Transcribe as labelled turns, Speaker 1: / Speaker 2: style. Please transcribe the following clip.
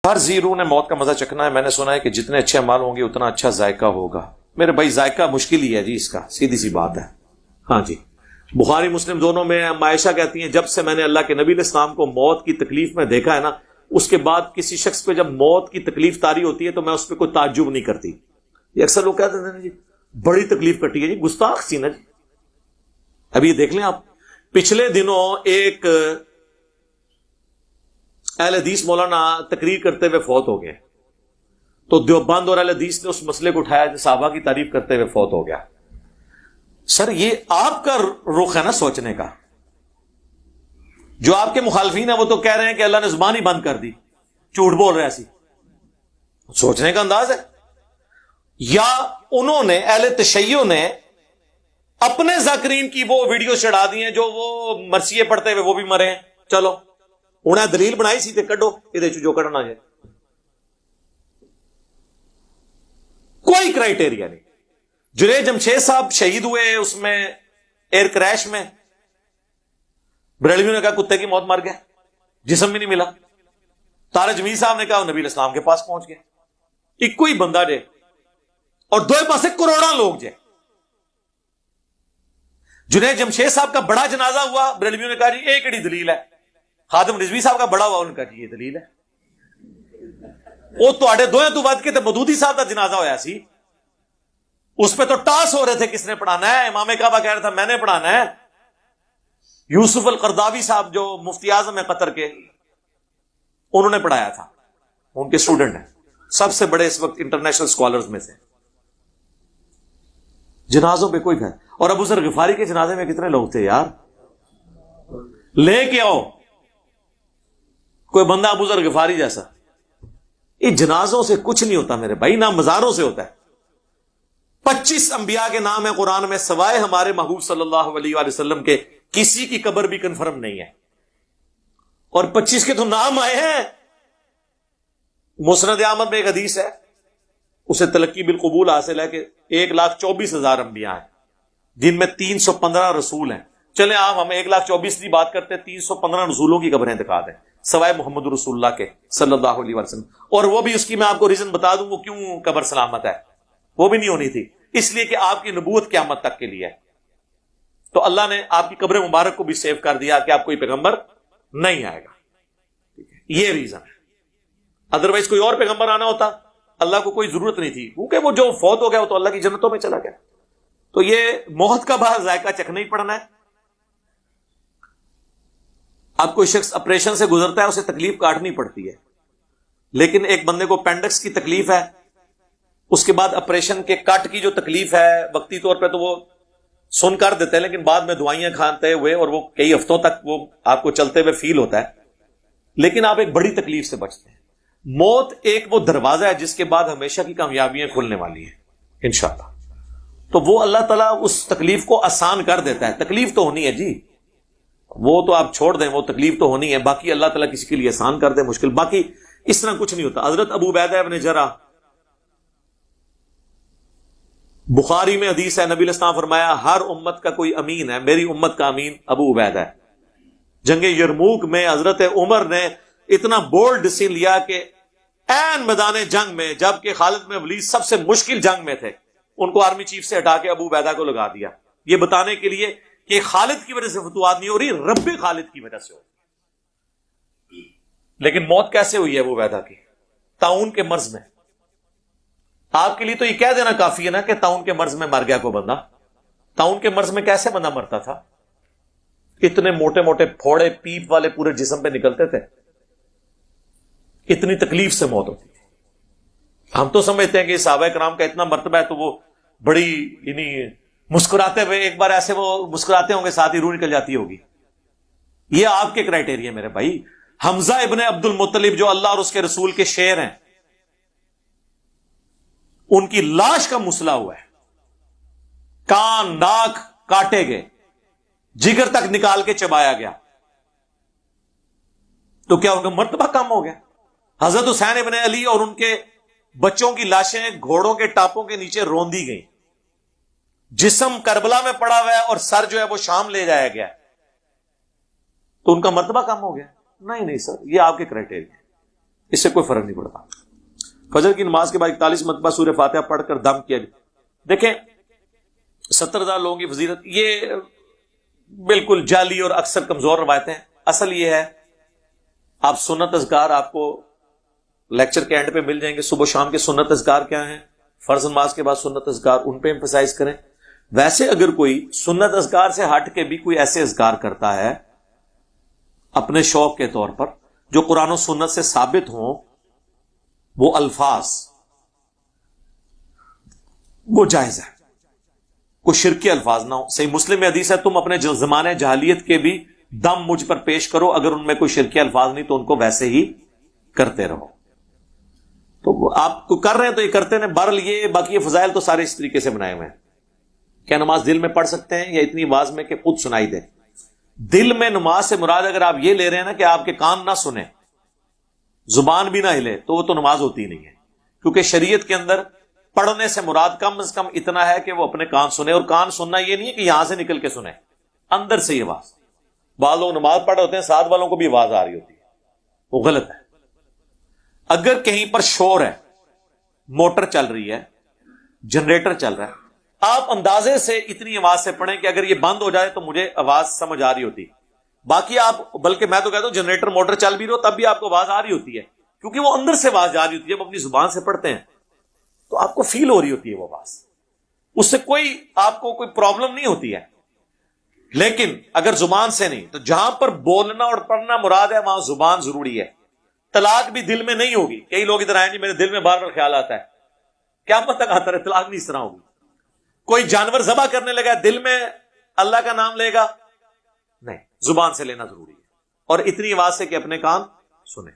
Speaker 1: ہر ذی روح نے موت کا مزہ چکھنا ہے. میں نے سنا ہے کہ جتنے اچھے اعمال ہوں گے اتنا اچھا ذائقہ ہوگا. میرے بھائی ذائقہ مشکل ہی ہے جی اس کا، سیدھی سی بات ہے. ہاں جی، بخاری مسلم دونوں میں عائشہ کہتی ہیں جب سے میں نے اللہ کے نبی علیہ السلام کو موت کی تکلیف میں دیکھا ہے نا، اس کے بعد کسی شخص پہ جب موت کی تکلیف طاری ہوتی ہے تو میں اس پہ کوئی تعجب نہیں کرتی. یہ اکثر لوگ کہتے ہیں جی بڑی تکلیف کٹی ہے. جی گستاخ سی نا جی. ابھی یہ دیکھ لیں آپ، پچھلے دنوں ایک اہل حدیث مولانا تقریر کرتے ہوئے فوت ہو گئے، تو دیوبند اور اہل حدیث نے اس مسئلے کو اٹھایا جو صحابہ کی تعریف کرتے ہوئے فوت ہو گیا. سر یہ آپ کا رخ ہے نا سوچنے کا. جو آپ کے مخالفین ہیں وہ تو کہہ رہے ہیں کہ اللہ نے زبان ہی بند کر دی، جھوٹ بول رہے ہیں. ایسی سوچنے کا انداز ہے. یا انہوں نے اہل تشیع نے اپنے ذاکرین کی وہ ویڈیو چڑھا دی ہیں جو وہ مرثیے پڑھتے ہوئے وہ بھی مرے ہیں. چلو انہیں دلیل بنائی سی تے کڈو یہ جو کڈنا ہے. کوئی کرائٹیریا نہیں. جنید جمشید صاحب شہید ہوئے اس میں ایئر کریش میں، بریلویوں نے کہا کتے کی موت مر گیا، جسم بھی نہیں ملا. طارق جمیل صاحب نے کہا وہ نبی علیہ السلام کے پاس پہنچ گیا. ایک کوئی بندہ جے اور دو پاسے کروڑا لوگ جے. جنید جمشید صاحب کا بڑا جنازہ ہوا، بریلویوں نے کہا جی ایک کڑی دلیل ہے. خادم رضوی صاحب کا بڑا ہوا، انہوں نے کہا جی یہ دلیل ہے. وہ تو دوئیں تو بات کے تے مدودی صاحب کا جنازہ ہویا سی، اس پہ تو ٹاس ہو رہے تھے کس نے پڑھانا ہے. امام کعبہ کہہ رہا تھا میں نے پڑھانا ہے. یوسف القرداوی صاحب جو مفتی اعظم ہیں قطر کے، انہوں نے پڑھایا تھا، ان کے اسٹوڈنٹ ہیں، سب سے بڑے اس وقت انٹرنیشنل اسکالرز میں سے. جنازوں پہ کوئی گھر. اور ابو ذر غفاری کے جنازے میں کتنے لوگ تھے یار، لے کے آؤ کوئی بندہ ابو ذر غفاری جیسا. یہ جنازوں سے کچھ نہیں ہوتا میرے بھائی، نہ مزاروں سے ہوتا ہے. 25 انبیاء کے نام ہے قرآن میں، سوائے ہمارے محبوب صلی اللہ علیہ وآلہ وسلم کے کسی کی قبر بھی کنفرم نہیں ہے. اور 25 کے تو نام آئے ہیں. مسند احمد میں ایک حدیث ہے، اسے تلقی بالقبول حاصل ہے کہ 1,24,000 انبیاء ہیں جن میں 315 رسول ہیں. چلیں آپ ہمیں 1,24,000 کی بات کرتے ہیں، 315 رسولوں کی قبریں دکھا دیں سوائے محمد رسول اللہ کے صلی اللہ علیہ وسلم. اور وہ بھی اس کی میں آپ کو ریزن بتا دوں وہ کیوں قبر سلامت ہے. وہ بھی نہیں ہونی تھی، اس لیے کہ آپ کی نبوت قیامت تک کے لیے ہے. تو اللہ نے آپ کی قبر مبارک کو بھی سیو کر دیا کہ آپ کوئی پیغمبر نہیں آئے گا. یہ ریزن ہے. ادروائز کوئی اور پیغمبر آنا ہوتا اللہ کو کوئی ضرورت نہیں تھی، کیونکہ وہ جو فوت ہو گیا وہ تو اللہ کی جنتوں میں چلا گیا. تو یہ موت کا بعض ذائقہ چکھنا ہی پڑنا ہے. اب کوئی شخص آپریشن سے گزرتا ہے اسے تکلیف کاٹنی پڑتی ہے، لیکن ایک بندے کو اپینڈکس کی تکلیف ہے، اس کے بعد آپریشن کے کٹ کی جو تکلیف ہے وقتی طور پہ تو وہ سن کر دیتے ہیں، لیکن بعد میں دوائیاں کھاتے ہوئے اور وہ کئی ہفتوں تک وہ آپ کو چلتے ہوئے فیل ہوتا ہے، لیکن آپ ایک بڑی تکلیف سے بچتے ہیں. موت ایک وہ دروازہ ہے جس کے بعد ہمیشہ کی کامیابیاں کھلنے والی ہیں انشاءاللہ. تو وہ اللہ تعالیٰ اس تکلیف کو آسان کر دیتا ہے. تکلیف تو ہونی ہے جی، وہ تو آپ چھوڑ دیں، وہ تکلیف تو ہونی ہے، باقی اللہ تعالیٰ کسی کے لیے آسان کر دے مشکل، باقی اس طرح کچھ نہیں ہوتا. حضرت ابو عبیدہ ابن جرح، بخاری میں حدیث ہے، نبی علیہ السلام فرمایا ہر امت کا کوئی امین ہے، میری امت کا امین ابو عبیدہ ہے. جنگ یرموک میں حضرت عمر نے اتنا بولڈ ڈیسیژن لیا کہ این میدان جنگ میں، جبکہ خالد بن ولید سب سے مشکل جنگ میں تھے، ان کو آرمی چیف سے ہٹا کے ابو عبیدہ کو لگا دیا، یہ بتانے کے لیے کہ خالد کی وجہ سے فتوحات نہیں ہو رہی، رب خالد کی وجہ سے ہو. لیکن موت کیسے ہوئی ہے ابو عبیدہ کی؟ طاعون کے مرض میں. آپ کے لیے تو یہ کہہ دینا کافی ہے نا کہ طاعون کے مرض میں مر گیا کوئی بندہ. طاعون کے مرض میں کیسے بندہ مرتا تھا؟ اتنے موٹے موٹے پھوڑے پیپ والے پورے جسم پہ نکلتے تھے، اتنی تکلیف سے موت ہوتی تھی. ہم تو سمجھتے ہیں کہ صحابہ کرام کا اتنا مرتبہ ہے تو وہ بڑی یعنی مسکراتے ہوئے ایک بار ایسے وہ مسکراتے ہوں گے ساتھ ہی روح نکل جاتی ہوگی. یہ آپ کے کرائٹیریا میرے بھائی. حمزہ ابن عبد المطلب جو اللہ اور اس کے رسول کے شیر ہیں، ان کی لاش کا مسئلہ ہوا ہے، کان ناک کاٹے گئے، جگر تک نکال کے چبایا گیا، تو کیا ان کا مرتبہ کم ہو گیا؟ حضرت حسین ابن علی اور ان کے بچوں کی لاشیں گھوڑوں کے ٹاپوں کے نیچے روندی گئیں، جسم کربلا میں پڑا ہوا ہے اور سر جو ہے وہ شام لے جایا گیا، تو ان کا مرتبہ کم ہو گیا؟ نہیں سر، یہ آپ کے کرائٹیریا. اس سے کوئی فرق نہیں پڑتا. فجر کی نماز کے بعد 41 مرتبہ سورہ فاتحہ پڑھ کر دم کیا گیا. دیکھیں 70,000 لوگوں کی فضیلت یہ بالکل جعلی اور اکثر کمزور روایتیں. اصل یہ ہے آپ سنت اذکار آپ کو لیکچر کے اینڈ پہ مل جائیں گے. صبح شام کے سنت اذکار کیا ہیں, فرض نماز کے بعد سنت اذکار, ان پہ ایمفسائز کریں. ویسے اگر کوئی سنت اذکار سے ہٹ کے بھی کوئی ایسے اذکار کرتا ہے اپنے شوق کے طور پر جو قرآن و سنت سے ثابت ہوں, وہ الفاظ وہ جائز ہے, کوئی شرکی الفاظ نہ ہو. صحیح مسلم میں حدیث ہے تم اپنے زمانے جہالیت کے بھی دم مجھ پر پیش کرو, اگر ان میں کوئی شرکی الفاظ نہیں تو ان کو ویسے ہی کرتے رہو. تو آپ کو کر رہے ہیں تو یہ کرتے ہیں. بہرحال یہ باقی یہ فضائل تو سارے اس طریقے سے بنائے ہوئے ہیں. کیا نماز دل میں پڑھ سکتے ہیں یا اتنی آواز میں کہ خود سنائی دے؟ دل میں نماز سے مراد اگر آپ یہ لے رہے ہیں نا کہ آپ کے کان نہ سنیں, زبان بھی نہ ہلے, تو وہ تو نماز ہوتی نہیں ہے. کیونکہ شریعت کے اندر پڑھنے سے مراد کم از کم اتنا ہے کہ وہ اپنے کان سنے, اور کان سننا یہ نہیں ہے کہ یہاں سے نکل کے سنے, اندر سے یہ آواز. بعض لوگ نماز پڑھ رہے ہوتے ہیں ساتھ والوں کو بھی آواز آ رہی ہوتی ہے, وہ غلط ہے. اگر کہیں پر شور ہے, موٹر چل رہی ہے, جنریٹر چل رہا ہے, آپ اندازے سے اتنی آواز سے پڑھیں کہ اگر یہ بند ہو جائے تو مجھے آواز سمجھ آ رہی ہوتی. باقی آپ بلکہ میں تو کہتا ہوں جنریٹر موٹر چل بھی رہو تب بھی آپ کو آواز آ رہی ہوتی ہے, کیونکہ وہ اندر سے آواز جا رہی ہوتی ہے. جب اپنی زبان سے پڑھتے ہیں تو آپ کو فیل ہو رہی ہوتی ہے وہ آواز, اس سے کوئی آپ کو کوئی پرابلم نہیں ہوتی ہے. لیکن اگر زبان سے نہیں, تو جہاں پر بولنا اور پڑھنا مراد ہے وہاں زبان ضروری ہے. طلاق بھی دل میں نہیں ہوگی. کئی لوگ ادھر آئیں جی میرے دل میں بار بار خیال آتا ہے, قیامت تک آتا رہے, طلاق نہیں اس طرح ہوگی. کوئی جانور ذبح کرنے لگا دل میں اللہ کا نام لے گا, نہیں, زبان سے لینا ضروری ہے, اور اتنی آواز سے کہ اپنے کان سنیں.